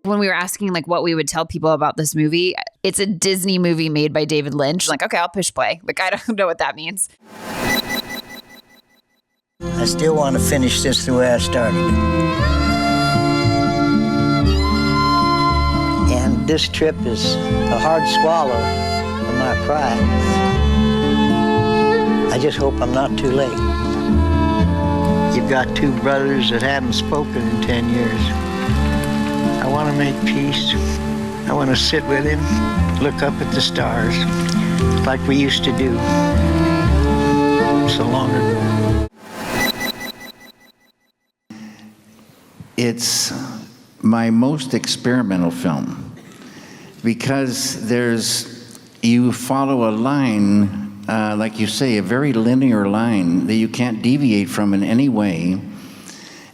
When we were asking like what we would tell people about this movie, it's a Disney movie made by David Lynch. Like, okay, I'll push play. Like, I don't know what that means. I still want to finish this the way I started it. And this trip is a hard swallow for my pride. I just hope I'm not too late. You've got two brothers that haven't spoken in 10 years. I want to make peace. I want to sit with him, look up at the stars, like we used to do so long ago. It's my most experimental film because you follow a line, like you say, a very linear line that you can't deviate from in any way,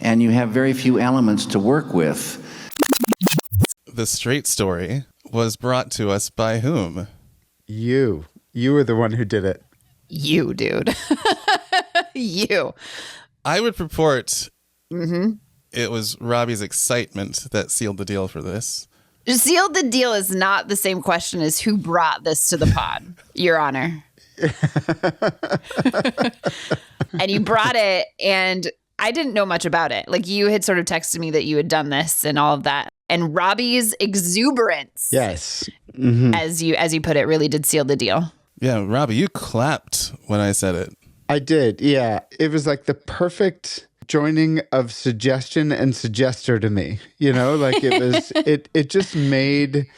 and you have very few elements to work with. The Straight Story was brought to us by whom? You. You were the one who did it. You, dude. You. I would purport it was Robbie's excitement that sealed the deal for this. Sealed the deal is not the same question as who brought this to the pod, Your Honor. And you brought it, and I didn't know much about it. Like, you had sort of texted me that you had done this and all of that. And Robbie's exuberance, yes, as you put it, really did seal the deal. Yeah, Robbie, you clapped when I said it. I did. Yeah, it was like the perfect joining of suggestion and suggester to me. You know, like it was. it just made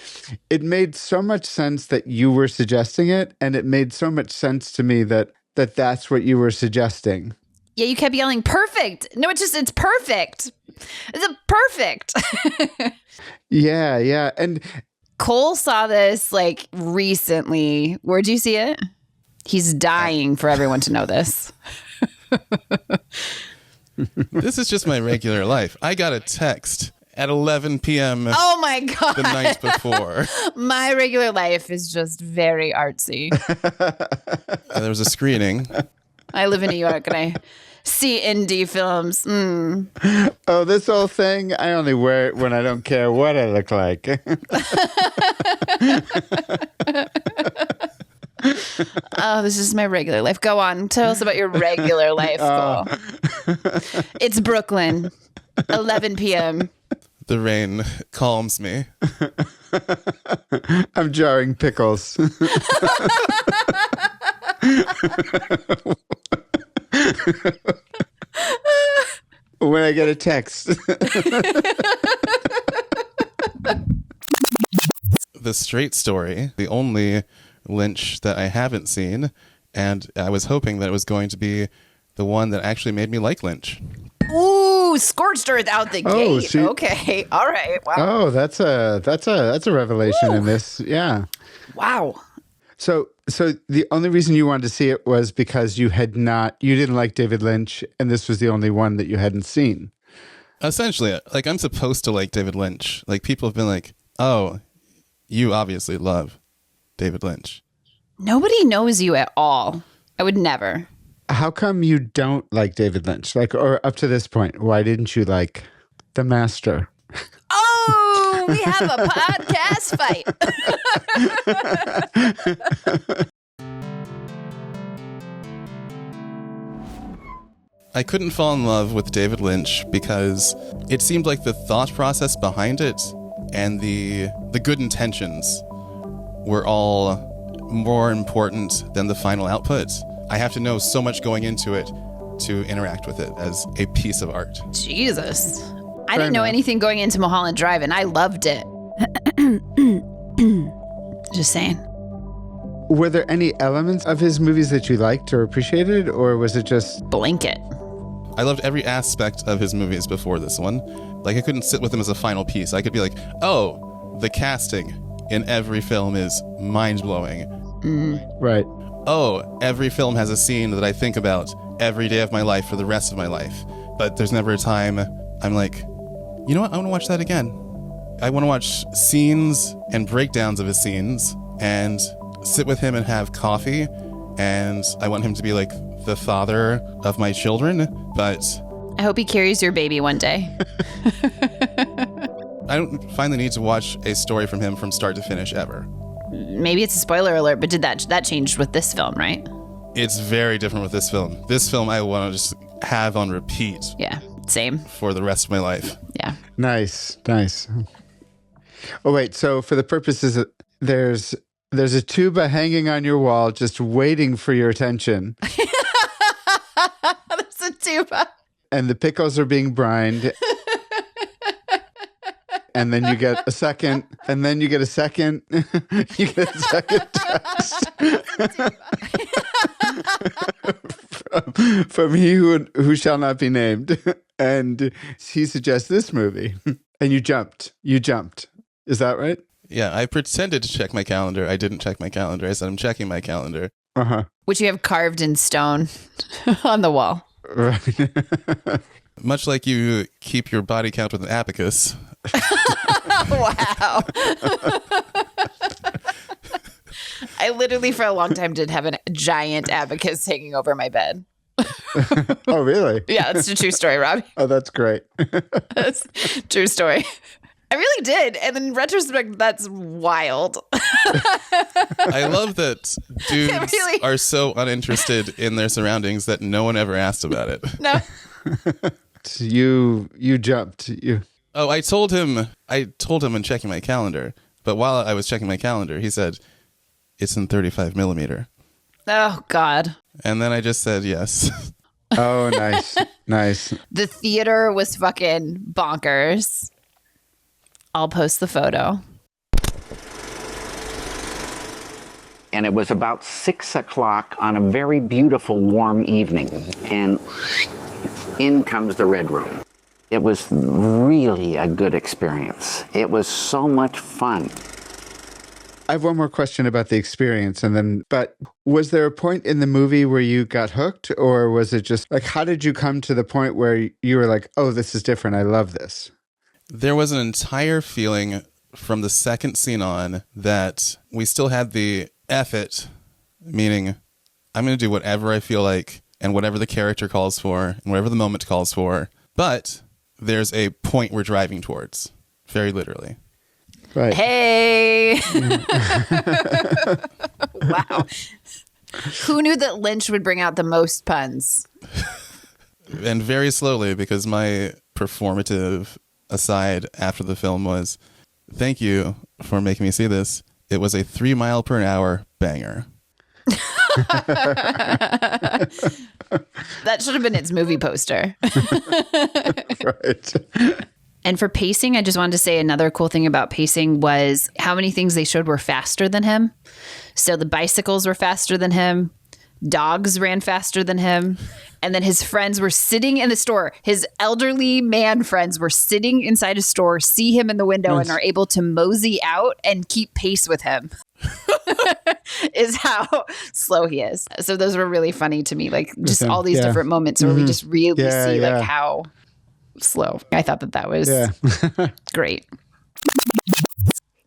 so much sense that you were suggesting it, and it made so much sense to me that that's what you were suggesting. Yeah, you kept yelling, perfect. No, it's perfect. It's a perfect. Yeah. And Cole saw this like recently. Where'd you see it? He's dying for everyone to know this. This is just my regular life. I got a text at 11 p.m. Oh my God. The night before. My regular life is just very artsy. There was a screening. I live in New York and I see indie films. Oh, this whole thing, I only wear it when I don't care what I look like. Oh, this is my regular life. Go on. Tell us about your regular life, Cole. It's Brooklyn, 11 p.m. The rain calms me. I'm jarring pickles. When I get a text. The Straight Story, the only Lynch that I haven't seen, and I was hoping that it was going to be the one that actually made me like Lynch. Ooh, scorched earth out the gate. See? Okay. All right. Wow. Oh, that's a revelation in this. Yeah. Wow. So the only reason you wanted to see it was because you didn't like David Lynch, and this was the only one that you hadn't seen. Essentially, like, I'm supposed to like David Lynch. Like, people have been like, oh, you obviously love David Lynch. Nobody knows you at all. I would never. How come you don't like David Lynch? Like, or up to this point, why didn't you like The Master? Oh, we have a podcast fight. I couldn't fall in love with David Lynch because it seemed like the thought process behind it and the good intentions were all more important than the final output. I have to know so much going into it to interact with it as a piece of art. Jesus. I didn't know anything going into Mulholland Drive, and I loved it. Just saying. Were there any elements of his movies that you liked or appreciated, or was it just... Blanket. I loved every aspect of his movies before this one. Like, I couldn't sit with him as a final piece. I could be like, oh, the casting in every film is mind-blowing. Right. Oh, every film has a scene that I think about every day of my life for the rest of my life. But there's never a time I'm like, you know what? I want to watch that again. I want to watch scenes and breakdowns of his scenes and sit with him and have coffee. And I want him to be like the father of my children. But I hope he carries your baby one day. I don't find the need to watch a story from him from start to finish ever. Maybe it's a spoiler alert, but did that changed with this film, right? It's very different with this film. This film I want to just have on repeat. Yeah, same. For the rest of my life. Yeah. Nice. Oh, wait. So for the purposes of, there's a tuba hanging on your wall just waiting for your attention. There's a tuba. And the pickles are being brined. And then you get a second, and then you get a second, you get a second text from he who shall not be named. And he suggests this movie. And you jumped. Is that right? Yeah, I pretended to check my calendar. I didn't check my calendar. I said, I'm checking my calendar. Uh-huh. Which you have carved in stone on the wall. Right. Much like you keep your body count with an abacus. Wow. I literally for a long time did have a giant abacus hanging over my bed. Oh, really? Yeah, that's a true story, Robbie. Oh, that's great. That's a true story. I really did. And in retrospect, that's wild. I love that dudes really are so uninterested in their surroundings that no one ever asked about it. No. You jumped. Oh, I told him in checking my calendar, but while I was checking my calendar, he said, it's in 35 millimeter. Oh, God. And then I just said yes. Oh, nice. The theater was fucking bonkers. I'll post the photo. And it was about 6 o'clock on a very beautiful warm evening. And in comes the Red Room. It was really a good experience. It was so much fun. I have one more question about the experience, but was there a point in the movie where you got hooked, or was it just like, how did you come to the point where you were like, oh, this is different, I love this? There was an entire feeling from the second scene on that we still had the F it, meaning I'm going to do whatever I feel like and whatever the character calls for and whatever the moment calls for, but there's a point we're driving towards, very literally. Right. Hey. Wow. Who knew that Lynch would bring out the most puns? And very slowly, because my performative aside after the film was, thank you for making me see this. It was a 3 mile per hour banger. That should have been its movie poster. Right. And for pacing, I just wanted to say another cool thing about pacing was how many things they showed were faster than him. So the bicycles were faster than him. Dogs ran faster than him. And then his friends were sitting in the store. His elderly man friends were sitting inside a store, see him in the window, and are able to mosey out and keep pace with him. Is how slow he is. So those were really funny to me. Like just all these different moments where we just really see like how slow. I thought that was great.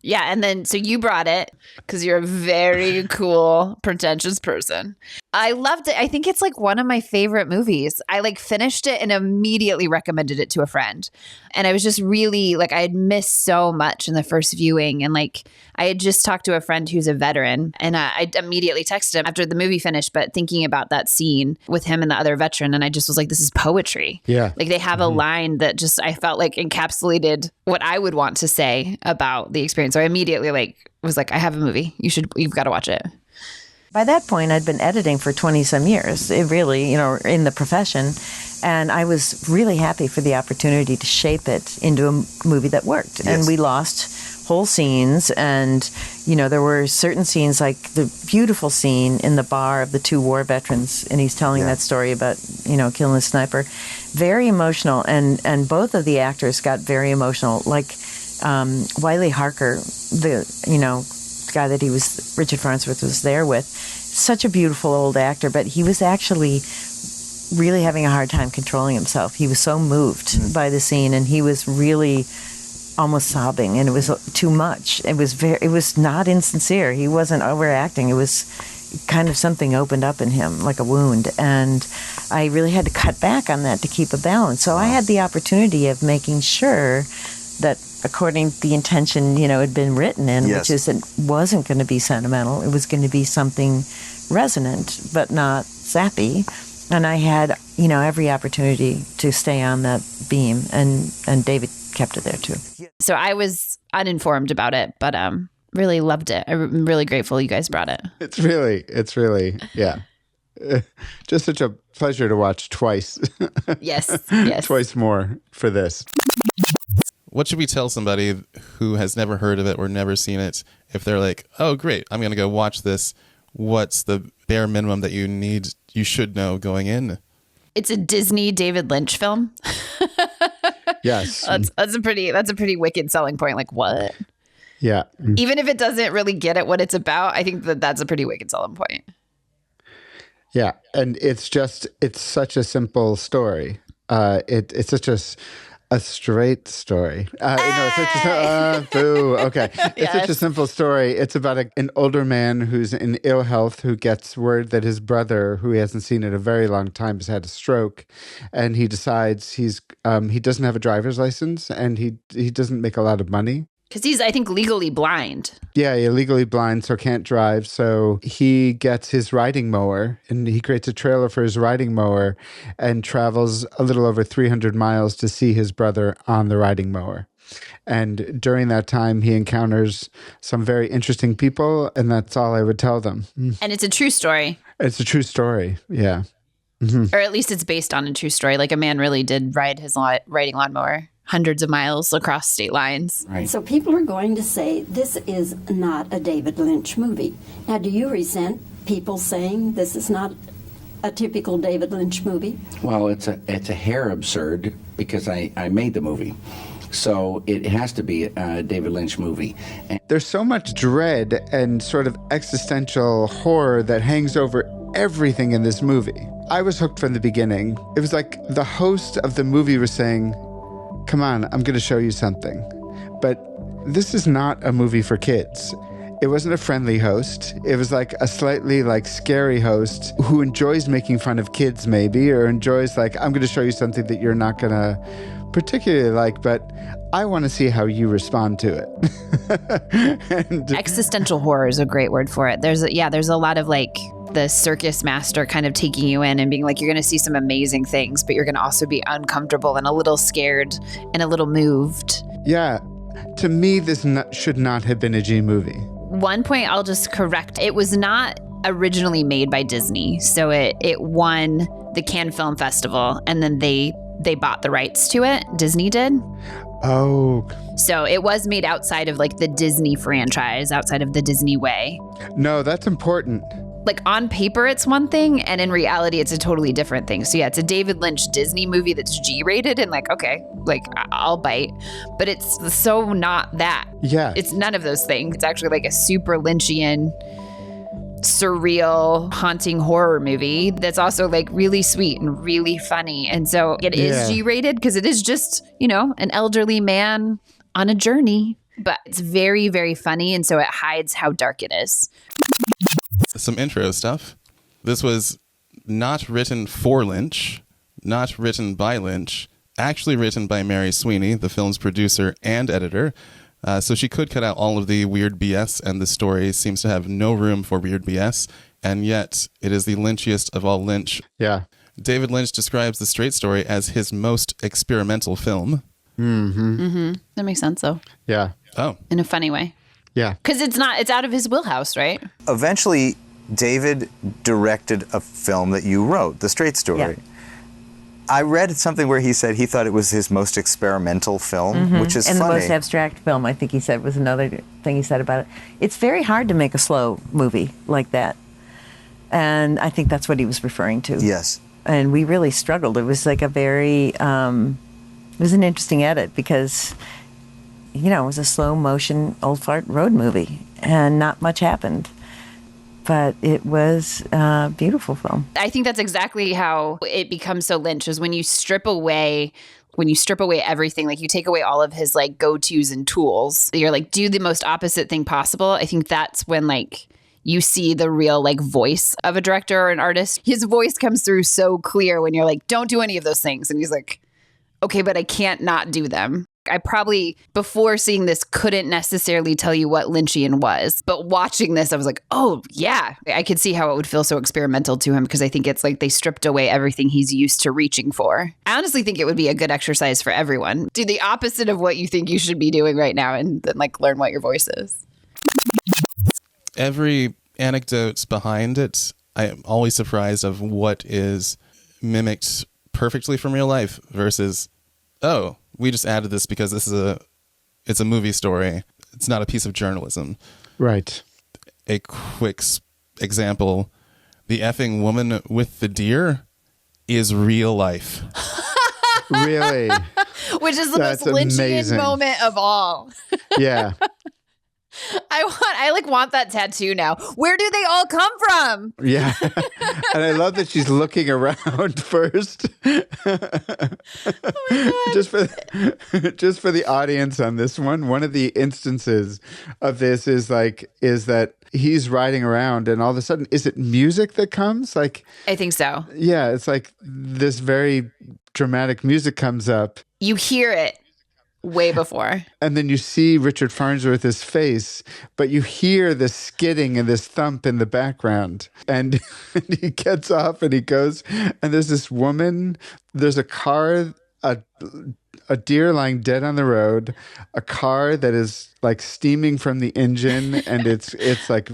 Yeah. And then, so you brought it because you're a very cool, pretentious person. I loved it. I think it's like one of my favorite movies. I like finished it and immediately recommended it to a friend. And I was just really like, I had missed so much in the first viewing. And like, I had just talked to a friend who's a veteran and I immediately texted him after the movie finished, but thinking about that scene with him and the other veteran. And I just was like, this is poetry. Yeah. Like they have a line that just, I felt like encapsulated what I would want to say about the experience. So I immediately was like, I have a movie. You've got to watch it. By that point, I'd been editing for 20-some years, in the profession, and I was really happy for the opportunity to shape it into a movie that worked. Yes. And we lost whole scenes, and, there were certain scenes, like the beautiful scene in the bar of the two war veterans, and he's telling that story about, killing the sniper. Very emotional, and both of the actors got very emotional. Like Wiley Harker, the guy that Richard Farnsworth was there with, such a beautiful old actor, but he was actually really having a hard time controlling himself. He was so moved by the scene, and he was really almost sobbing, and it was too much. It was not insincere. He wasn't overacting. It was kind of something opened up in him, like a wound. And I really had to cut back on that to keep a balance. So I had the opportunity of making sure that according to the intention, had been written in, which is it wasn't going to be sentimental. It was going to be something resonant, but not sappy. And I had, every opportunity to stay on that beam, and David kept it there too. So I was uninformed about it, but really loved it. I'm really grateful you guys brought it. It's really, yeah. Just such a pleasure to watch twice. Yes. Twice more for this. What should we tell somebody who has never heard of it or never seen it if they're like, oh, great, I'm going to go watch this? What's the bare minimum that you should know going in? It's a Disney David Lynch film. Yes. That's a pretty wicked selling point. Like, what? Yeah. Even if it doesn't really get at what it's about, I think that's a pretty wicked selling point. Yeah. And it's such a simple story. It's such a straight story. Boo. Okay. It's such a simple story. It's about an older man who's in ill health, who gets word that his brother, who he hasn't seen in a very long time, has had a stroke. And he decides he doesn't have a driver's license, and he doesn't make a lot of money. Because he's, I think, legally blind. Yeah, legally blind, so can't drive. So he gets his riding mower, and he creates a trailer for his riding mower and travels a little over 300 miles to see his brother on the riding mower. And during that time, he encounters some very interesting people, and that's all I would tell them. And it's a true story. It's a true story, yeah. Mm-hmm. Or at least it's based on a true story. Like, a man really did ride his riding lawnmower hundreds of miles across state lines. Right. So people are going to say this is not a David Lynch movie. Now, do you resent people saying this is not a typical David Lynch movie? Well, it's a hair absurd because I made the movie. So it has to be a David Lynch movie. And there's so much dread and sort of existential horror that hangs over everything in this movie. I was hooked from the beginning. It was like the host of the movie was saying, come on, I'm going to show you something. But this is not a movie for kids. It wasn't a friendly host. It was like a slightly scary host who enjoys making fun of kids maybe, or enjoys I'm going to show you something that you're not going to particularly like, but I want to see how you respond to it. Existential horror is a great word for it. There's a lot of the circus master kind of taking you in and being like, you're going to see some amazing things, but you're going to also be uncomfortable and a little scared and a little moved. Yeah. To me, this should not have been a G movie. One point I'll just correct. It was not originally made by Disney. So it won the Cannes Film Festival, and then they bought the rights to it. Disney did. Oh. So it was made outside of the Disney franchise, outside of the Disney way. No, that's important. On paper, it's one thing, and in reality, it's a totally different thing. So yeah, it's a David Lynch Disney movie that's G-rated, and okay, I'll bite. But it's so not that. Yeah. It's none of those things. It's actually a super Lynchian, surreal, haunting horror movie that's also really sweet and really funny. And so it is G-rated because it is just, an elderly man on a journey. But it's very, very funny, and so it hides how dark it is. Some intro stuff. This was not written for Lynch, not written by Lynch, actually written by Mary Sweeney, the film's producer and editor. So she could cut out all of the weird BS, and the story seems to have no room for weird BS, and yet it is the Lynchiest of all Lynch. Yeah. David Lynch describes the straight story as his most experimental film. Mm-hmm. Mm-hmm. That makes sense, though. Yeah. Oh. In a funny way. Yeah. Because it's out of his wheelhouse, right? Eventually, David directed a film that you wrote, The Straight Story. Yeah. I read something where he said he thought it was his most experimental film, which is and funny. the most abstract film, I think he said, was another thing he said about it. It's very hard to make a slow movie like that. And I think that's what he was referring to. Yes. And we really struggled. It was a very, it was an interesting edit because, it was a slow motion old fart road movie and not much happened. But it was a beautiful film. I think that's exactly how it becomes so Lynch, is when you strip away everything, you take away all of his go-tos and tools. You're do the most opposite thing possible. I think that's when you see the real like voice of a director or an artist. His voice comes through so clear when you're like, don't do any of those things. And he's like, okay, but I can't not do them. I probably, before seeing this, couldn't necessarily tell you what Lynchian was. But watching this, I was like, oh, yeah. I could see how it would feel so experimental to him because I think it's like they stripped away everything he's used to reaching for. I honestly think it would be a good exercise for everyone. Do the opposite of what you think you should be doing right now and then like learn what your voice is. Every anecdote's behind it. I am always surprised of what is mimicked perfectly from real life versus, oh, we just added this because it's a movie story. It's not a piece of journalism. Right. A quick example, the effing woman with the deer is real life. Really? Which is the most Lynchian moment of all. Yeah. I want that tattoo now. Where do they all come from? Yeah. And I love that she's looking around first. Oh my God. Just for the audience on this one of the instances of this is that he's riding around and all of a sudden, is it music that comes? Like, I think so. Yeah, it's like this very dramatic music comes up. You hear it way before. And then you see Richard Farnsworth's face, but you hear the skidding and this thump in the background. And he gets off and he goes, and there's this woman, there's a car, a deer lying dead on the road, a car that is like steaming from the engine, and it's like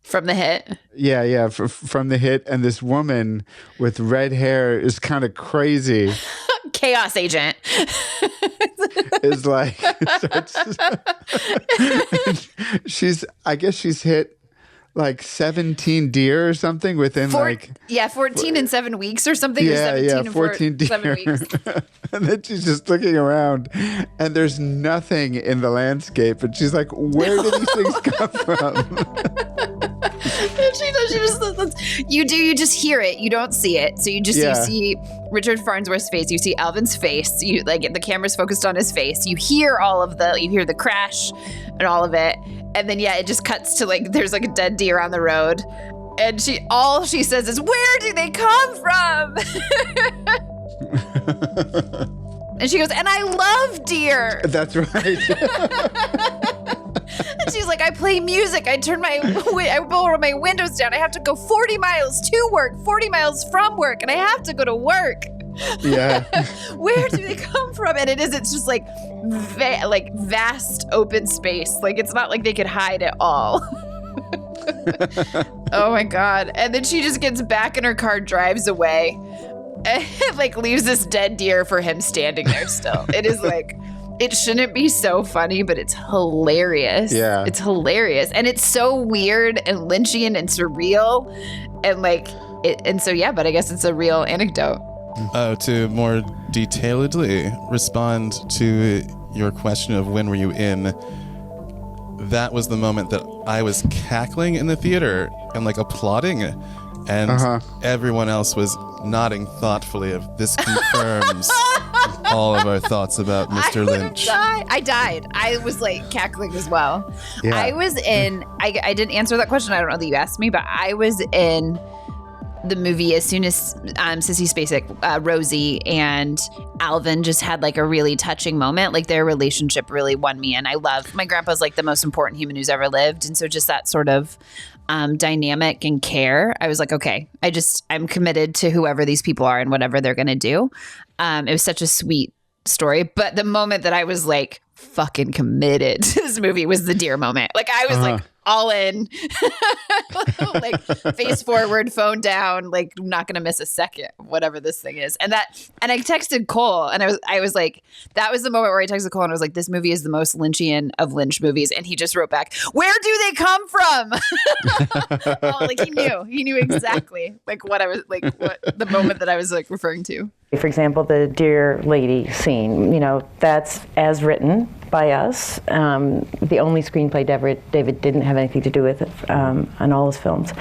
from the hit. Yeah, from the hit, and this woman with red hair is kind of crazy. Chaos agent. Is like I guess she's hit like 17 deer or something within 14 in 7 weeks or something. Yeah, 14 14 deer. 7 weeks. And then she's just looking around and there's nothing in the landscape. And she's like, where do these things come from? You just hear it. You don't see it. So you see Richard Farnsworth's face. You see Alvin's face. You like the camera's focused on his face. You hear the crash and all of it. And then it just cuts to like there's like a dead deer on the road. And all she says is, where do they come from? And she goes, and I love deer. That's right. And she's like, I play music. I roll my windows down. I have to go 40 miles to work, 40 miles from work, and I have to go to work. Yeah. Where do they come from? And it's just like vast open space. Like it's not like they could hide at all. Oh my God. And then she just gets back in her car, drives away, and like leaves this dead deer for him standing there still. It is like, it shouldn't be so funny, but it's hilarious. Yeah. It's hilarious. And it's so weird and Lynchian and surreal. And but I guess it's a real anecdote. To more detailedly respond to your question of when were you in, that was the moment that I was cackling in the theater and like applauding, and everyone else was nodding thoughtfully of this confirms all of our thoughts about Mr. Lynch. I died. I was like cackling as well. Yeah. I was in, I didn't answer that question. I don't know that you asked me, but I was in the movie as soon as Sissy Spacek, Rosie and Alvin just had like a really touching moment. Like their relationship really won me. And my grandpa's like the most important human who's ever lived. And so just that sort of dynamic and care, I was like, okay, I'm committed to whoever these people are and whatever they're going to do. It was such a sweet story. But the moment that I was like fucking committed to this movie was the deer moment. Like I was like all in, like face forward, phone down, like not going to miss a second, whatever this thing is. And I texted Cole and I was like, that was the moment where I texted Cole and I was like, this movie is the most Lynchian of Lynch movies. And he just wrote back, where do they come from? Like he knew exactly like what I was like, what the moment that I was like referring to. For example, the deer lady scene, that's as written. by us. The only screenplay David didn't have anything to do with on all his films.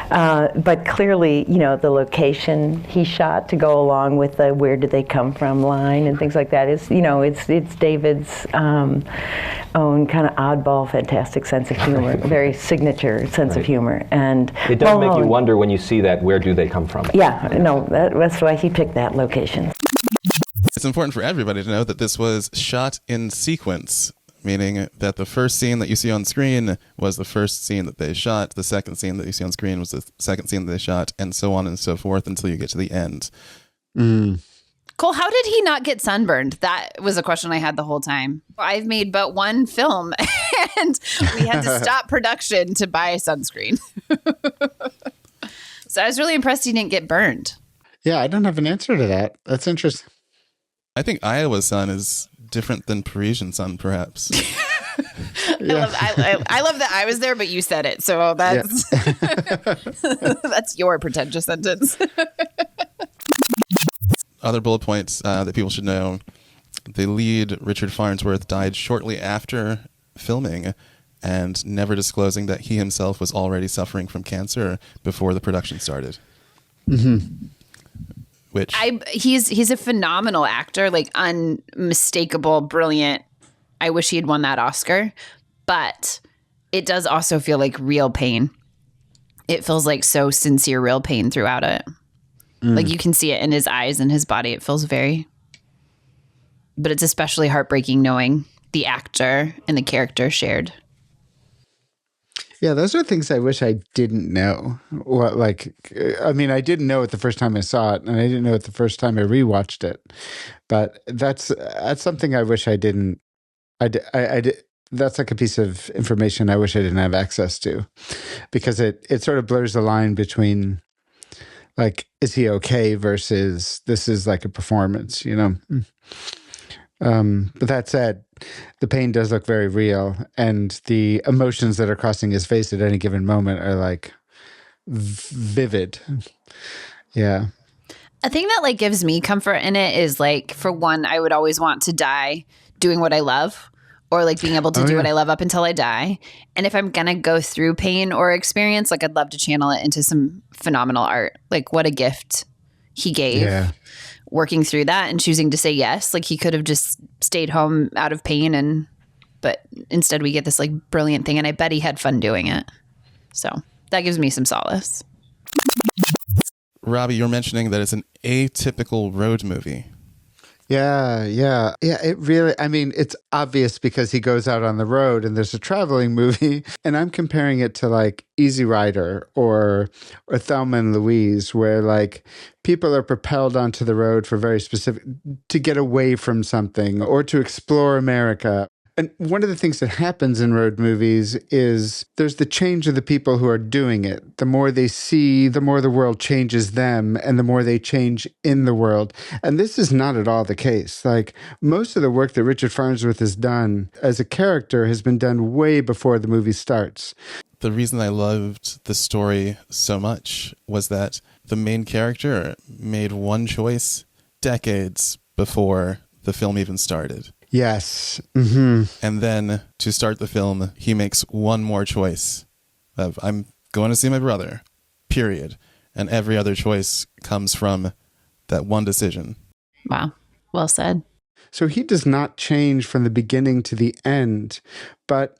But clearly, the location he shot to go along with the "where did they come from" line and things like that is, it's David's own kind of oddball, fantastic sense of humor, very signature sense of humor. And it does make you wonder when you see that, where do they come from? Yeah, no, that's why he picked that location. It's important for everybody to know that this was shot in sequence, meaning that the first scene that you see on screen was the first scene that they shot, the second scene that you see on screen was the second scene that they shot, and so on and so forth until you get to the end. Cole, how did he not get sunburned? That was a question I had the whole time. I've made but one film, and we had to stop production to buy sunscreen. So I was really impressed he didn't get burned. Yeah, I don't have an answer to that. That's interesting. I think Iowa sun is different than Parisian sun, perhaps. Yeah. I love that I was there, but you said it. So that's that's your pretentious sentence. Other bullet points that people should know. The lead, Richard Farnsworth, died shortly after filming and never disclosing that he himself was already suffering from cancer before the production started. Mm-hmm. Which he's a phenomenal actor, like unmistakable, brilliant. I wish he had won that Oscar, but it does also feel like real pain. It feels like so sincere, real pain throughout it. Like you can see it in his eyes and his body. It feels but it's especially heartbreaking knowing the actor and the character shared. Yeah, those are things I wish I didn't know. I didn't know it the first time I saw it, and I didn't know it the first time I rewatched it. But that's something I wish I didn't. That's like a piece of information I wish I didn't have access to, because it sort of blurs the line between, like, is he okay versus this is like a performance, But that said, the pain does look very real, and the emotions that are crossing his face at any given moment are like vivid. Yeah. A thing that like gives me comfort in it is like, for one, I would always want to die doing what I love, or like being able to do what I love up until I die. And if I'm going to go through pain or experience, like I'd love to channel it into some phenomenal art. Like what a gift he gave working through that and choosing to say yes. Like he could have just stayed home out of pain, but instead we get this like brilliant thing. And I bet he had fun doing it. So that gives me some solace. Robbie, you're mentioning that it's an atypical road movie. Yeah. It really, it's obvious because he goes out on the road and there's a traveling movie, and I'm comparing it to like Easy Rider or Thelma and Louise, where like people are propelled onto the road for very specific, to get away from something or to explore America. And one of the things that happens in road movies is there's the change of the people who are doing it. The more they see, the more the world changes them, and the more they change in the world. And this is not at all the case. Like, most of the work that Richard Farnsworth has done as a character has been done way before the movie starts. The reason I loved the story so much was that the main character made one choice decades before the film even started. Yes. Mm-hmm. And then to start the film, he makes one more choice of, I'm going to see my brother, period. And every other choice comes from that one decision. Wow. Well said. So he does not change from the beginning to the end. But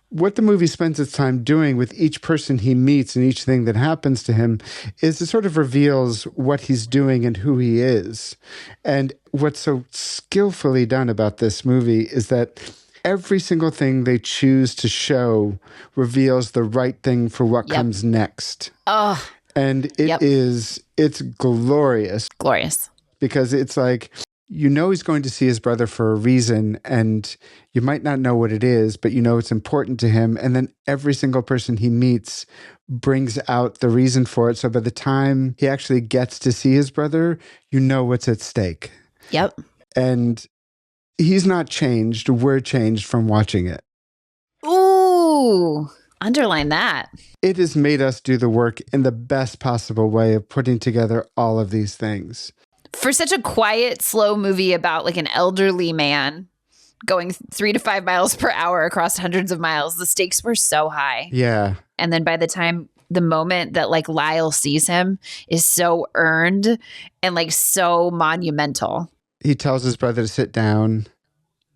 what the movie spends its time doing with each person he meets and each thing that happens to him is it sort of reveals what he's doing and who he is. And what's so skillfully done about this movie is that every single thing they choose to show reveals the right thing for what comes next. Oh. And it's glorious. Glorious. Because it's like, you know he's going to see his brother for a reason, and you might not know what it is, but you know it's important to him. And then every single person he meets brings out the reason for it. So by the time he actually gets to see his brother, you know what's at stake. Yep. And he's not changed. We're changed from watching it. Ooh, underline that. It has made us do the work in the best possible way of putting together all of these things. For such a quiet, slow movie about like an elderly man going 3 to 5 miles per hour across hundreds of miles. The stakes were so high. Yeah. And then by the time the moment that like Lyle sees him is so earned and like so monumental. He tells his brother to sit down.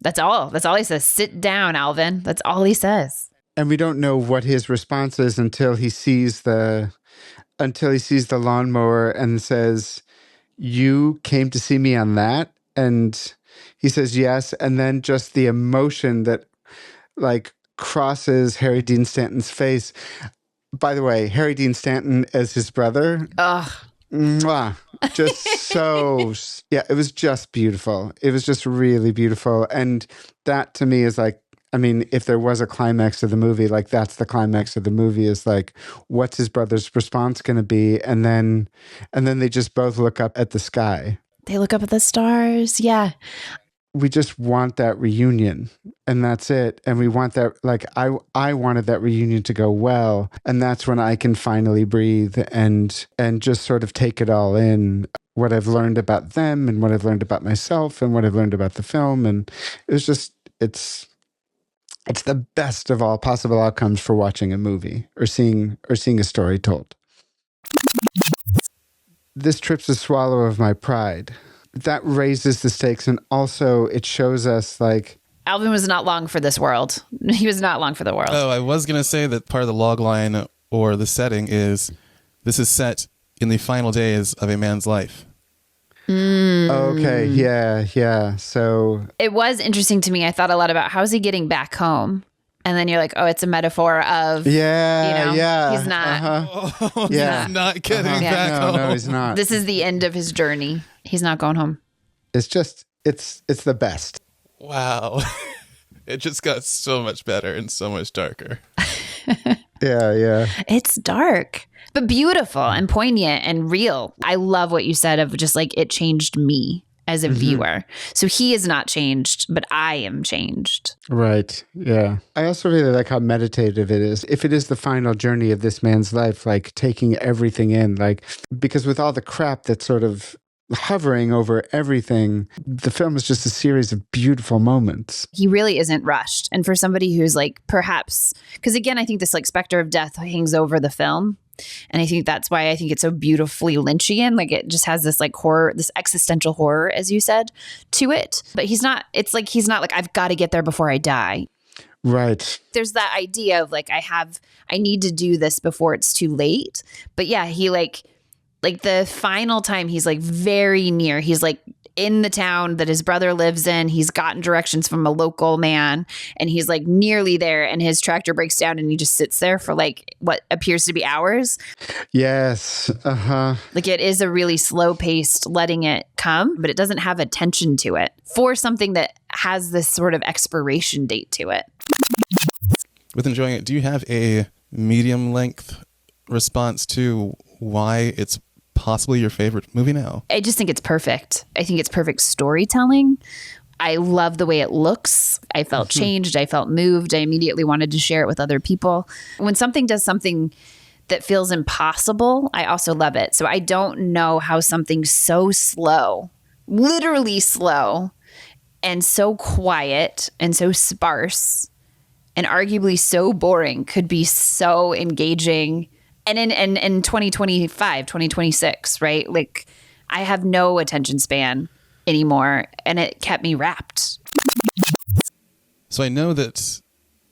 That's all he says. Sit down, Alvin. That's all he says. And we don't know what his response is until he sees the lawnmower and says, "You came to see me on that?" And he says yes. And then just the emotion that like crosses Harry Dean Stanton's face. By the way, Harry Dean Stanton as his brother. Ugh. Mwah. Just so, yeah, it was just beautiful. It was just really beautiful. And that to me is like, I mean, if there was a climax of the movie, like that's the climax of the movie is like, what's his brother's response going to be? And then they just both look up at the sky. They look up at the stars. Yeah. We just want that reunion and that's it. And we want that, like, I wanted that reunion to go well. And that's when I can finally breathe and just sort of take it all in, what I've learned about them and what I've learned about myself and what I've learned about the film. And it was just, it's the best of all possible outcomes for watching a movie or seeing a story told. This trip's a swallow of my pride. That raises the stakes, and also it shows us like Alvin was not long for this world. He was not long for the world. Oh, I was going to say that part of the log line or the setting is this is set in the final days of a man's life. Okay, yeah. So it was interesting to me. I thought a lot about how's he getting back home? And then you're like, oh, it's a metaphor of, he's not. He's not getting back home. No, he's not. This is the end of his journey. He's not going home. It's just, it's the best. Wow. It just got so much better and so much darker. Yeah. It's dark, but beautiful and poignant and real. I love what you said of just like, it changed me as a viewer. So he is not changed, but I am changed. Right. Yeah. I also really like how meditative it is. If it is the final journey of this man's life, like taking everything in, like, because with all the crap that's sort of hovering over everything, the film is just a series of beautiful moments. He really isn't rushed. And for somebody who's like, perhaps, because again, I think this like specter of death hangs over the film. And I think that's why I think it's so beautifully Lynchian. Like it just has this like horror, this existential horror, as you said, to it. But he's not like, I've got to get there before I die. Right. There's that idea of like, I need to do this before it's too late. But yeah, he like the final time he's like very near, he's like in the town that his brother lives in. He's gotten directions from a local man and he's like nearly there and his tractor breaks down and he just sits there for like what appears to be hours. Yes. Like it is a really slow paced letting it come, but it doesn't have a tension to it for something that has this sort of expiration date to it. With enjoying it, do you have a medium length response to why it's possibly your favorite movie now? I just think it's perfect. I think it's perfect storytelling. I love the way it looks. I felt changed. I felt moved. I immediately wanted to share it with other people. When something does something that feels impossible, I also love it. So I don't know how something so slow, literally slow, and so quiet and so sparse and arguably so boring could be so engaging. And in 2025, 2026, right? Like I have no attention span anymore and it kept me wrapped. So I know that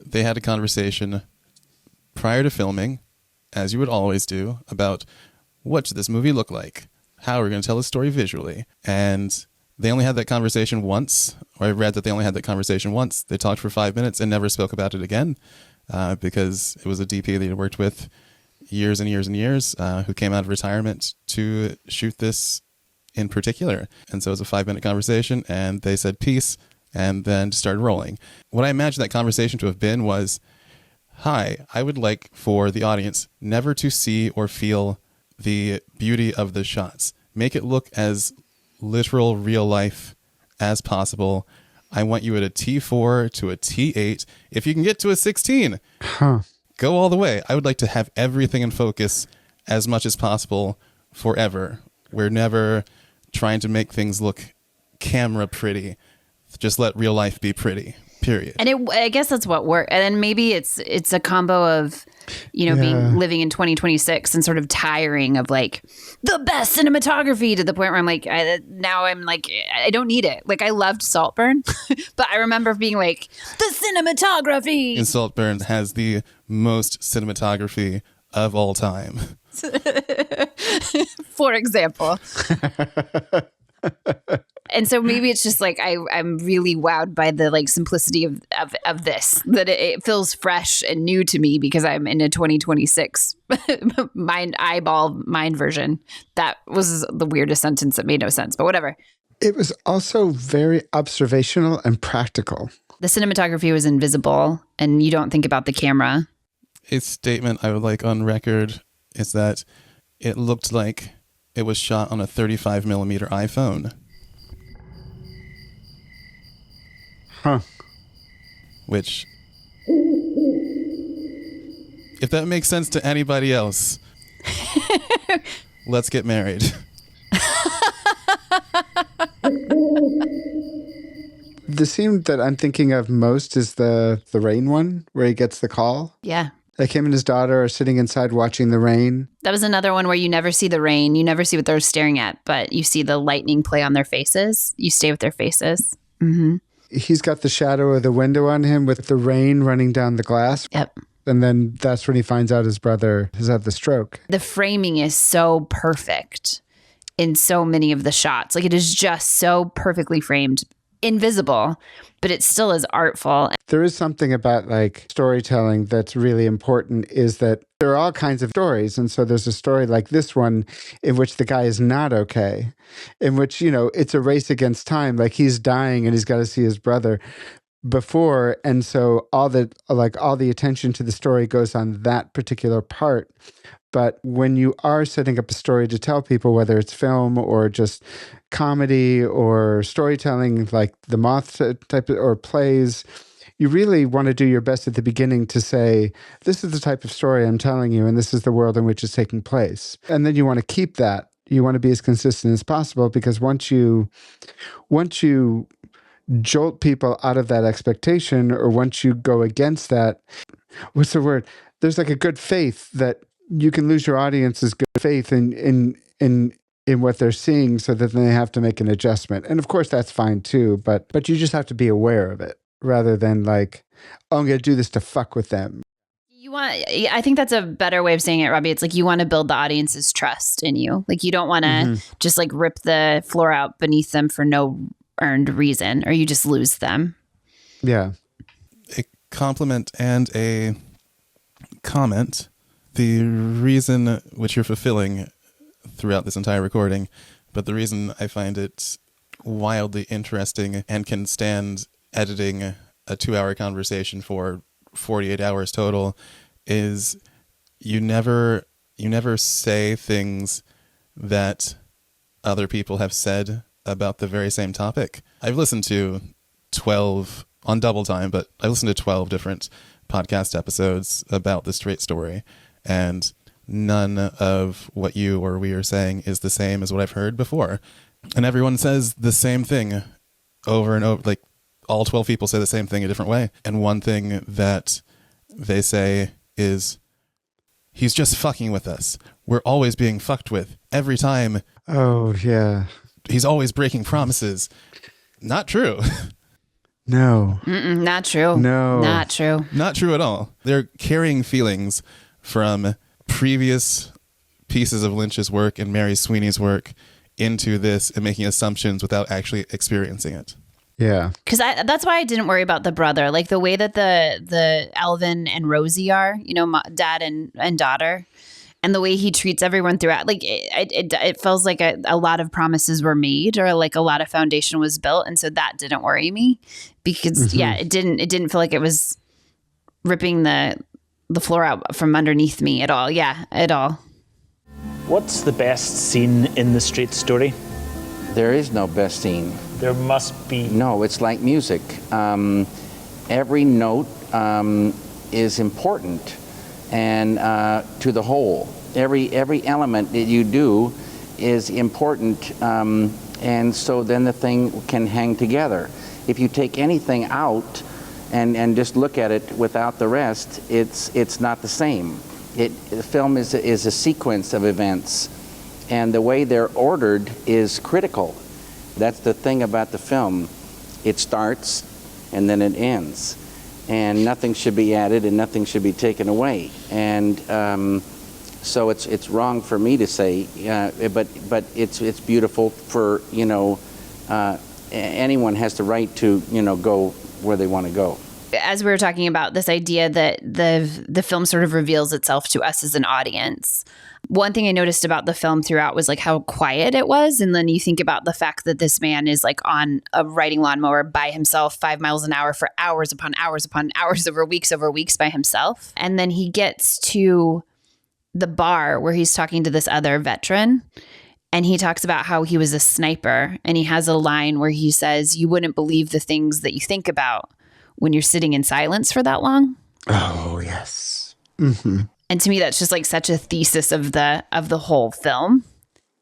they had a conversation prior to filming, as you would always do, about what should this movie look like? How are we going to tell a story visually? And they only had that conversation once, or I read that they only had that conversation once. They talked for 5 minutes and never spoke about it again because it was a DP they had worked with years and years and years, who came out of retirement to shoot this in particular. And so it was a 5-minute conversation and they said peace and then started rolling. What I imagine that conversation to have been was, hi, I would like for the audience never to see or feel the beauty of the shots. Make it look as literal, real life as possible. I want you at a T4 to a T8. If you can get to a 16, go all the way. I would like to have everything in focus as much as possible forever. We're never trying to make things look camera pretty. Just let real life be pretty. Period. And I guess that's what worked. And then maybe it's a combo of, living in 2026 and sort of tiring of like the best cinematography to the point where I'm like, I don't need it. Like I loved Saltburn, but I remember being like, the cinematography. And Saltburn has the most cinematography of all time. For example. And so maybe it's just like I'm really wowed by the like simplicity of this, that it feels fresh and new to me because I'm in a 2026 mind version. That was the weirdest sentence that made no sense, but whatever. It was also very observational and practical. The cinematography was invisible and you don't think about the camera. A statement I would like on record is that it looked like it was shot on a 35 millimeter iPhone. Huh. Which, if that makes sense to anybody else, let's get married. The scene that I'm thinking of most is the rain one where he gets the call. Yeah. Like him and his daughter are sitting inside watching the rain. That was another one where you never see the rain. You never see what they're staring at, but you see the lightning play on their faces. You stay with their faces. Mm-hmm. He's got the shadow of the window on him with the rain running down the glass. Yep. And then that's when he finds out his brother has had the stroke. The framing is so perfect in so many of the shots. Like it is just so perfectly framed, invisible, but it still is artful. There is something about like storytelling that's really important, is that there are all kinds of stories. And so there's a story like this one in which the guy is not okay, in which, it's a race against time. Like he's dying and he's got to see his brother before. And so all the attention to the story goes on that particular part. But when you are setting up a story to tell people, whether it's film or just comedy or storytelling like the Moth type or plays, you really want to do your best at the beginning to say, this is the type of story I'm telling you, and this is the world in which it's taking place. And then you want to keep that. You want to be as consistent as possible, because once you jolt people out of that expectation, or once you go against that, what's the word? There's like a good faith that you can lose your audience's good faith in what they're seeing, so that they have to make an adjustment. And of course, that's fine too, but you just have to be aware of it, rather than like, oh, I'm going to do this to fuck with them. I think that's a better way of saying it, Robbie. It's like you want to build the audience's trust in you. Like you don't want to just like rip the floor out beneath them for no earned reason, or you just lose them. Yeah. A compliment and a comment. The reason which you're fulfilling throughout this entire recording, but the reason I find it wildly interesting and can stand editing a 2-hour conversation for 48 hours total is you never say things that other people have said about the very same topic. I've listened to 12 on double time, but I listened to 12 different podcast episodes about the straight story, and none of what you or we are saying is the same as what I've heard before. And everyone says the same thing over and over. Like all 12 people say the same thing a different way. And one thing that they say is, he's just fucking with us. We're always being fucked with every time. Oh, yeah. He's always breaking promises. Not true. No. Not true. No. Not true. Not true at all. They're carrying feelings from previous pieces of Lynch's work and Mary Sweeney's work into this and making assumptions without actually experiencing it. Yeah. Because that's why I didn't worry about the brother. Like the way that the Alvin and Rosie are, dad and daughter, and the way he treats everyone throughout. Like it feels like a lot of promises were made, or like a lot of foundation was built. And so that didn't worry me, because it didn't feel like it was ripping the floor out from underneath me at all. Yeah, at all. What's the best scene in the straight story? There is no best scene. There must be. No, it's like music. Every note is important, and to the whole. Every element that you do is important, and so then the thing can hang together. if you take anything out and just look at it without the rest, it's not the same. The film is a sequence of events, and the way they're ordered is critical. That's the thing about the film. It starts and then it ends, and nothing should be added and nothing should be taken away. And so it's wrong for me to say, but it's beautiful for, anyone has the right to, go where they want to go. As we were talking about this idea that the film sort of reveals itself to us as an audience, one thing I noticed about the film throughout was like how quiet it was. And then you think about the fact that this man is like on a riding lawnmower by himself, 5 miles an hour for hours upon hours over weeks by himself. And then he gets to the bar where he's talking to this other veteran. And he talks about how he was a sniper. And he has a line where he says, "You wouldn't believe the things that you think about when you're sitting in silence for that long." Oh, yes. Mm-hmm. And to me, that's just like such a thesis of the whole film.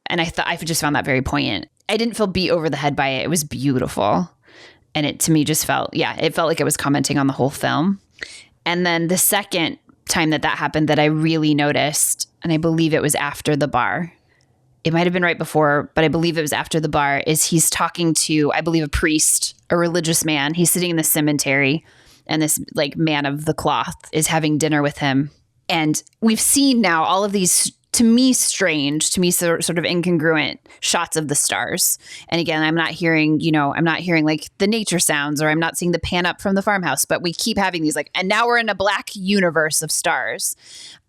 And I just found that very poignant. I didn't feel beat over the head by it. It was beautiful. And it, to me, just felt like it was commenting on the whole film. And then the second time that happened that I really noticed, and I believe it was after the bar. It might have been right before, but I believe it was after the bar, is he's talking to, I believe, a priest, a religious man. He's sitting in the cemetery, and this like man of the cloth is having dinner with him. And we've seen now all of these, to me, sort of incongruent shots of the stars. And again, I'm not hearing like the nature sounds, or I'm not seeing the pan up from the farmhouse, but we keep having these like, and now we're in a black universe of stars.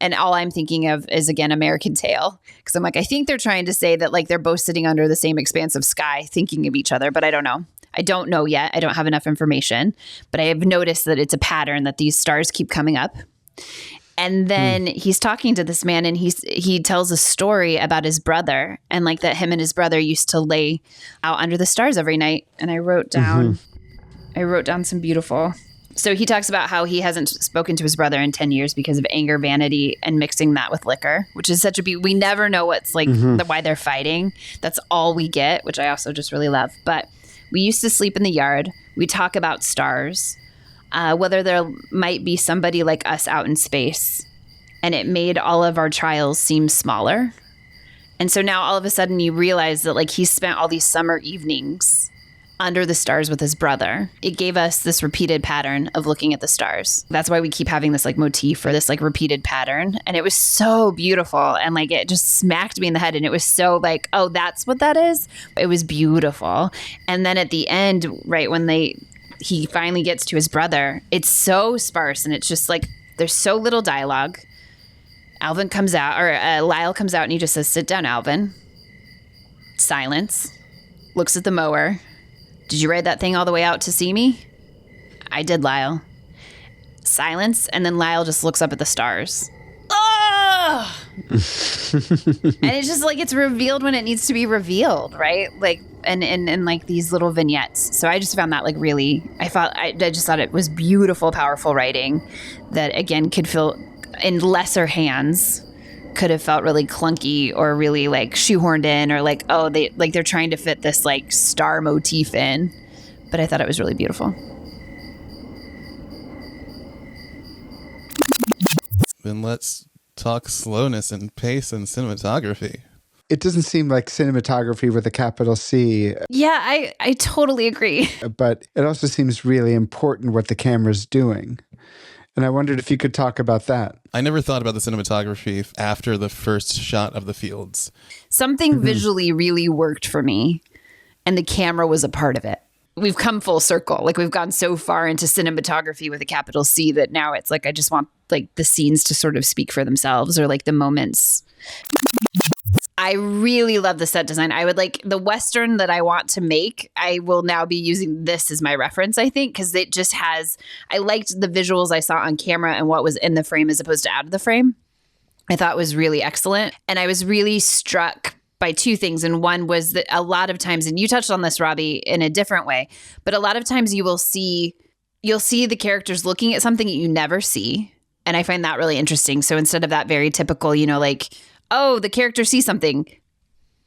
And all I'm thinking of is, again, American Tail. Because I'm like, I think they're trying to say that like they're both sitting under the same expanse of sky thinking of each other, but I don't know. I don't know yet. I don't have enough information, but I have noticed that it's a pattern that these stars keep coming up. And then he's talking to this man, and he tells a story about his brother, and like that him and his brother used to lay out under the stars every night. And I wrote down some beautiful. So he talks about how he hasn't spoken to his brother in 10 years because of anger, vanity, and mixing that with liquor, which is such we never know what's like why they're fighting. That's all we get, which I also just really love. But we used to sleep in the yard. We talk about stars. Whether there might be somebody like us out in space, and it made all of our trials seem smaller. And so now all of a sudden you realize that like he spent all these summer evenings under the stars with his brother. It gave us this repeated pattern of looking at the stars. That's why we keep having this like motif or this like repeated pattern. And it was so beautiful. And like it just smacked me in the head. And it was so like, oh, that's what that is. It was beautiful. And then at the end, right when he finally gets to his brother, it's so sparse, and it's just like there's so little dialogue. Lyle comes out, and he just says, "Sit down, Alvin." Silence. Looks at the mower. "Did you ride that thing all the way out to see me?" "I did, Lyle." Silence, and then Lyle just looks up at the stars. Oh! And it's just like it's revealed when it needs to be revealed, right? Like and like these little vignettes. So I just found that like really, I just thought it was beautiful, powerful writing that again could feel in lesser hands could have felt really clunky or really like shoehorned in, or like, oh, they're trying to fit this like star motif in. But I thought it was really beautiful. Then let's talk slowness and pace and cinematography. It doesn't seem like cinematography with a capital C. Yeah, I totally agree. But it also seems really important what the camera's doing. And I wondered if you could talk about that. I never thought about the cinematography after the first shot of the fields. Something visually really worked for me, and the camera was a part of it. We've come full circle. Like we've gone so far into cinematography with a capital C that now it's like I just want like the scenes to sort of speak for themselves, or like the moments. I really love the set design. I would like the Western that I want to make. I will now be using this as my reference, I think, because it just has, I liked the visuals I saw on camera and what was in the frame as opposed to out of the frame. I thought was really excellent. And I was really struck by two things. And one was that a lot of times, and you touched on this, Robbie, in a different way, but a lot of times you'll see the characters looking at something that you never see. And I find that really interesting. So instead of that very typical, like, oh, the character sees something,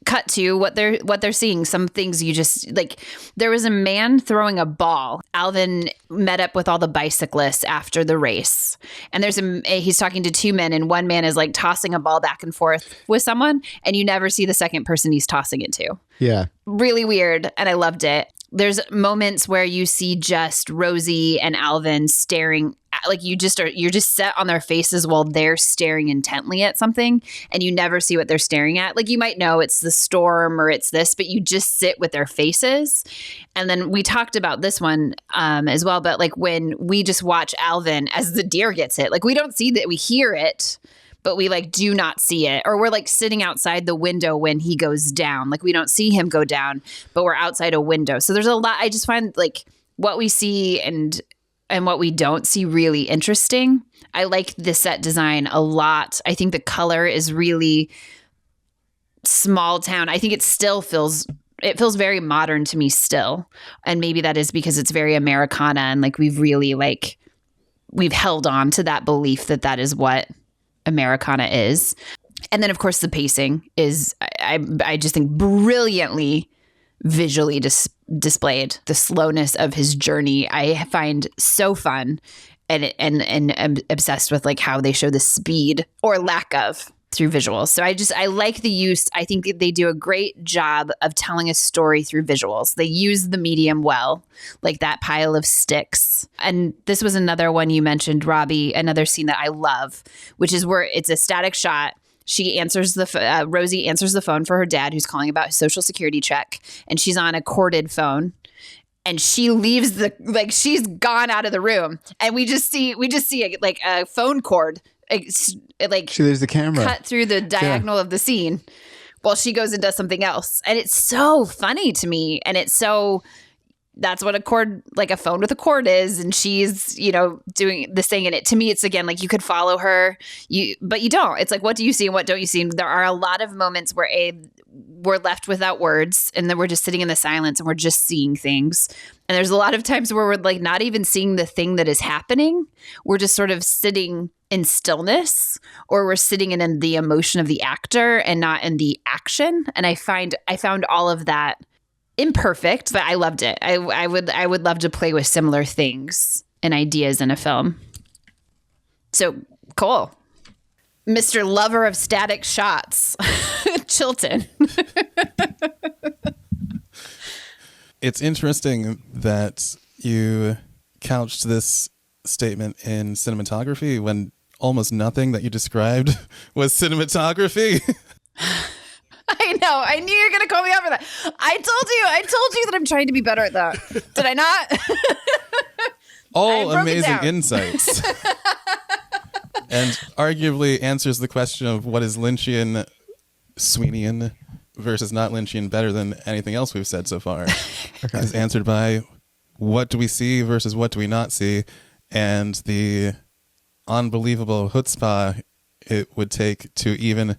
cut to what they're seeing. Some things you just like, there was a man throwing a ball. Alvin met up with all the bicyclists after the race, and he's talking to two men, and one man is like tossing a ball back and forth with someone, and you never see the second person he's tossing it to. Yeah. Really weird, and I loved it. There's moments where you see just Rosie and Alvin staring at, like you're just set on their faces while they're staring intently at something, and you never see what they're staring at. Like you might know it's the storm or it's this, but you just sit with their faces. And then we talked about this one as well, but like when we just watch Alvin as the deer gets hit, like we don't see that, we hear it, but we like do not see it. Or we're like sitting outside the window when he goes down. Like we don't see him go down, but we're outside a window. So there's a lot. I just find like what we see and what we don't see really interesting. I like the set design a lot. I think the color is really small town. I think it feels very modern to me still. And maybe that is because it's very Americana, and like we've held on to that belief that is what Americana is. And then of course the pacing is, I just think, brilliantly visually displayed. The slowness of his journey I find so fun, and I'm obsessed with like how they show the speed or lack of through visuals. So I like the use. I think they do a great job of telling a story through visuals. They use the medium well, like that pile of sticks. And this was another one you mentioned, Robbie, another scene that I love, which is where it's a static shot. Rosie answers the phone for her dad, who's calling about his Social Security check, and she's on a corded phone. And she leaves she's gone out of the room, and we just see a phone cord. She leaves the camera cut through the diagonal of the scene while she goes and does something else. And it's so funny to me. And that's what a phone with a cord is. And she's, doing this thing in it. To me, it's again, like you could follow her, but you don't. It's like, what do you see and what don't you see? And there are a lot of moments where we're left without words, and then we're just sitting in the silence and we're just seeing things. And there's a lot of times where we're like not even seeing the thing that is happening. We're just sort of sitting in stillness, or we're sitting in the emotion of the actor and not in the action. And I found all of that imperfect, but I loved it. I would love to play with similar things and ideas in a film. So cool. Mr. Lover of Static Shots, Chilton. It's interesting that you couched this statement in cinematography when almost nothing that you described was cinematography. I know. I knew you were going to call me out for that. I told you that I'm trying to be better at that. Did I not? All amazing insights. And arguably answers the question of what is Lynchian, Sweeneyan versus not Lynchian better than anything else we've said so far. Okay. Is answered by what do we see versus what do we not see, and the unbelievable chutzpah it would take to even,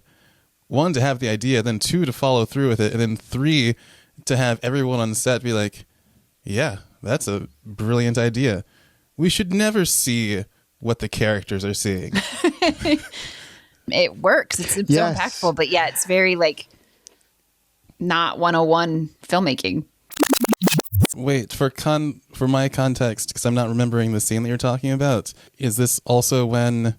1, to have the idea, then 2, to follow through with it, and then 3, to have everyone on set be like, yeah, that's a brilliant idea. We should never see what the characters are seeing. It works. It's so impactful, but yeah, it's very like not 101 filmmaking. Wait, for my context, because I'm not remembering the scene that you're talking about, is this also when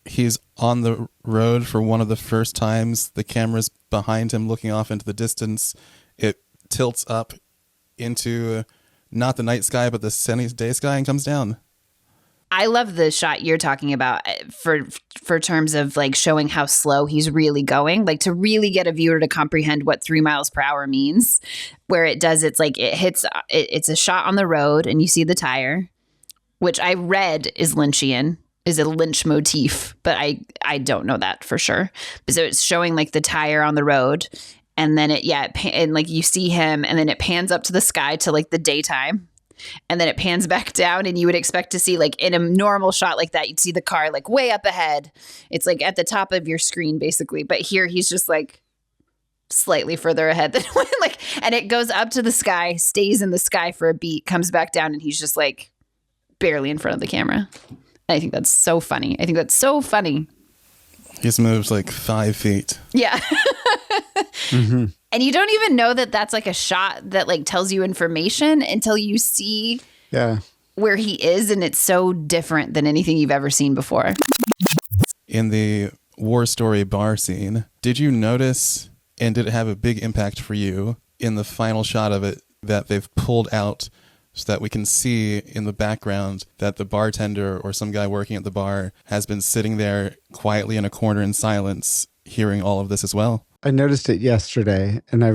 he's on the road for one of the first times, the camera's behind him looking off into the distance, it tilts up into not the night sky, but the sunny day sky and comes down? I love the shot you're talking about for terms of like showing how slow he's really going, like to really get a viewer to comprehend what 3 miles per hour means. Where it does, it's like it's a shot on the road and you see the tire, which I read is Lynchian, is a Lynch motif, but I don't know that for sure. So it's showing like the tire on the road, and then and like you see him, and then it pans up to the sky to like the daytime. And then it pans back down, and you would expect to see, like in a normal shot like that, you'd see the car like way up ahead. It's like at the top of your screen basically. But here he's just like slightly further ahead than like, and it goes up to the sky, stays in the sky for a beat, comes back down, and he's just like barely in front of the camera. And I think that's so funny. He's moved like 5 feet. Yeah. And you don't even know that that's like a shot that like tells you information until you see where he is, and it's so different than anything you've ever seen before. In the war story bar scene, did you notice, and did it have a big impact for you in the final shot of it, that they've pulled out so that we can see in the background that the bartender or some guy working at the bar has been sitting there quietly in a corner in silence, hearing all of this as well? I noticed it yesterday, and I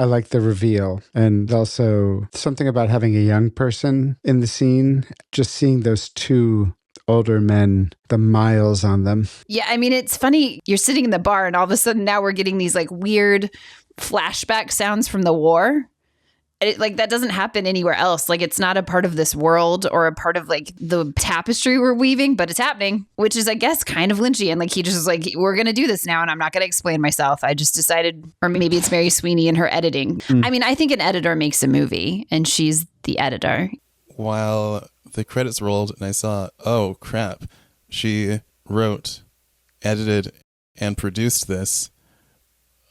like the reveal, and also something about having a young person in the scene, just seeing those two older men, the miles on them. Yeah, I mean, it's funny. You're sitting in the bar, and all of a sudden now we're getting these like weird flashback sounds from the war. Like that doesn't happen anywhere else. Like it's not a part of this world or a part of like the tapestry we're weaving, but it's happening, which is, I guess, kind of Lynchian. Like he just is like, we're going to do this now and I'm not going to explain myself. I just decided, or maybe it's Mary Sweeney and her editing. I mean, I think an editor makes a movie and she's the editor. While the credits rolled and I saw, oh crap, she wrote, edited, and produced this,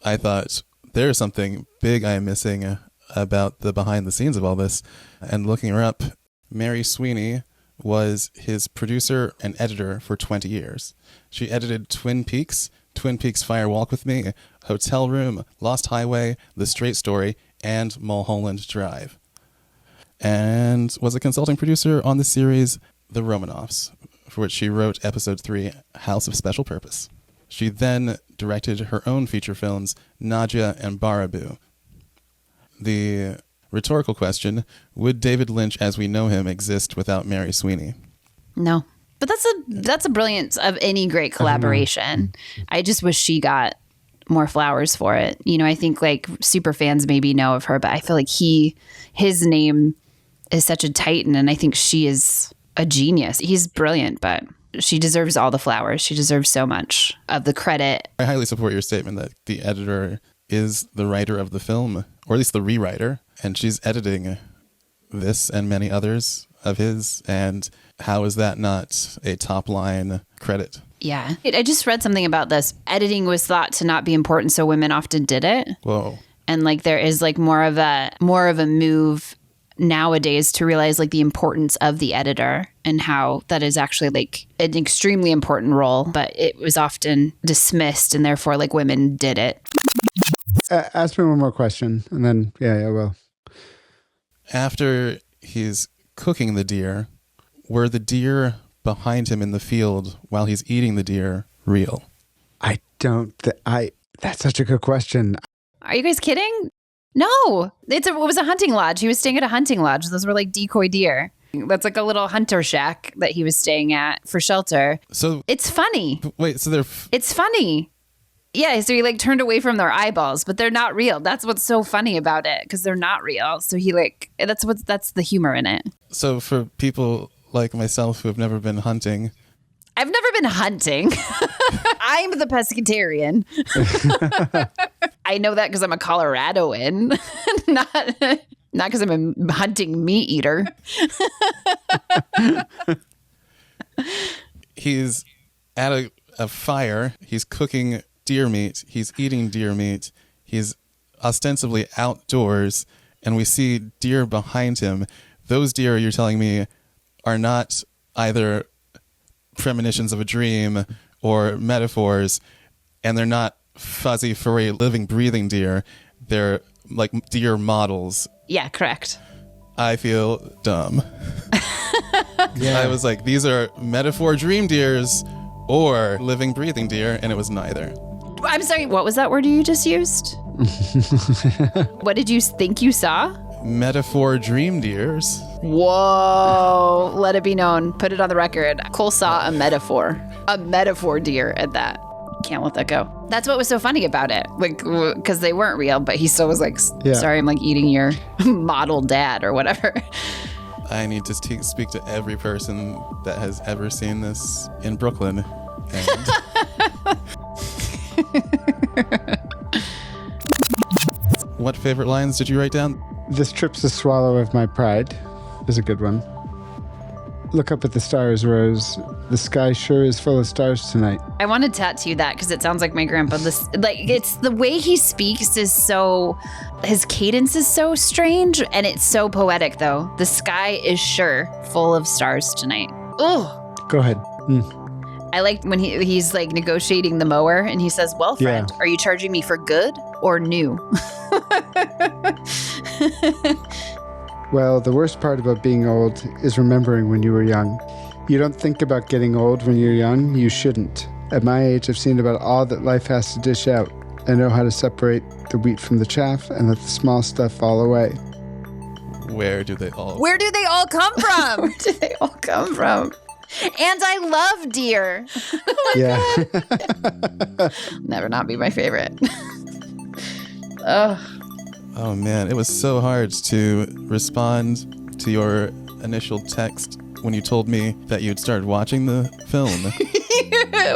I thought there's something big I'm missing about the behind the scenes of all this. And looking her up, Mary Sweeney was his producer and editor for 20 years. She edited Twin Peaks, Fire Walk with Me, Hotel Room, Lost Highway, The Straight Story, and Mulholland Drive. And was a consulting producer on the series The Romanoffs, for which she wrote episode 3, House of Special Purpose. She then directed her own feature films, Nadia and Baraboo. The rhetorical question, would David Lynch as we know him exist without Mary Sweeney? No. But that's a brilliance of any great collaboration. I just wish she got more flowers for it. You know, I think like super fans maybe know of her, but I feel like his name is such a titan, and I think she is a genius. He's brilliant, but she deserves all the flowers. She deserves so much of the credit. I highly support your statement that the editor is the writer of the film, or at least the rewriter, and she's editing this and many others of his. And how is that not a top line credit? Yeah. I just read something about this. Editing was thought to not be important, so women often did it. Whoa. And like there is like more of a move nowadays to realize like the importance of the editor and how that is actually like an extremely important role, but it was often dismissed and therefore like women did it. Ask me one more question, and then, I will. After he's cooking the deer, were the deer behind him in the field while he's eating the deer real? That's such a good question. Are you guys kidding? No, it was a hunting lodge. He was staying at a hunting lodge. Those were like decoy deer. That's like a little hunter shack that he was staying at for shelter. So it's funny. Wait, so it's funny. Yeah, so he like turned away from their eyeballs, but they're not real. That's what's so funny about it, because they're not real. So he like that's the humor in it. So for people like myself who have never been hunting, I've never been hunting. I'm the pescatarian. I know that because I'm a Coloradoan, not because I'm a hunting meat eater. He's at a fire. He's cooking deer meat. He's eating deer meat. He's ostensibly outdoors, and we see deer behind him. Those deer, you're telling me, are not either premonitions of a dream or metaphors, and they're not fuzzy, furry, living, breathing deer. They're like deer models. Yeah, correct. I feel dumb. I was like, these are metaphor dream deers or living, breathing deer, and it was neither. I'm sorry, what was that word you just used? What did you think you saw? Metaphor dream deers. Whoa, let it be known. Put it on the record. Cole saw a metaphor deer at that. Can't let that go. That's what was so funny about it. Like, because they weren't real, but he still was like, sorry, I'm like eating your model dad or whatever. I need to speak to every person that has ever seen this in Brooklyn. And what favorite lines did you write down? This trip's the swallow of my pride is a good one. Look up at the stars, Rose. The sky sure is full of stars tonight. I want to tattoo that because it sounds like my grandpa. It's the way he speaks is so, his cadence is so strange and it's so poetic though. The sky is sure full of stars tonight. Oh, Go ahead. I like when he's like negotiating the mower and he says, well, friend, are you charging me for good or new? Well, the worst part about being old is remembering when you were young. You don't think about getting old when you're young. You shouldn't. At my age, I've seen about all that life has to dish out. I know how to separate the wheat from the chaff and let the small stuff fall away. Where do they all Where do they all come from? Where do they all come from? And I love deer. Never not be my favorite. Oh man, it was so hard to respond to your initial text when you told me that you'd started watching the film.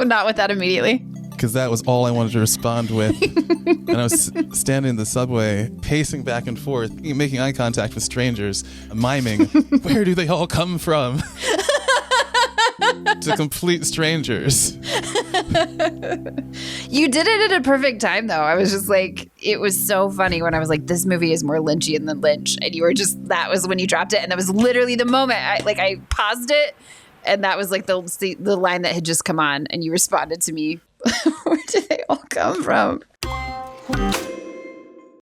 Not with that immediately. Because that was all I wanted to respond with. And I was standing in the subway, pacing back and forth, making eye contact with strangers, miming, where do they all come from? To complete strangers. You did it at a perfect time, though. I was just like, it was so funny when I was like, this movie is more Lynchian than Lynch. And you were just, that was when you dropped it. And that was literally the moment I paused it. And that was like the line that had just come on. And you responded to me, where did they all come from?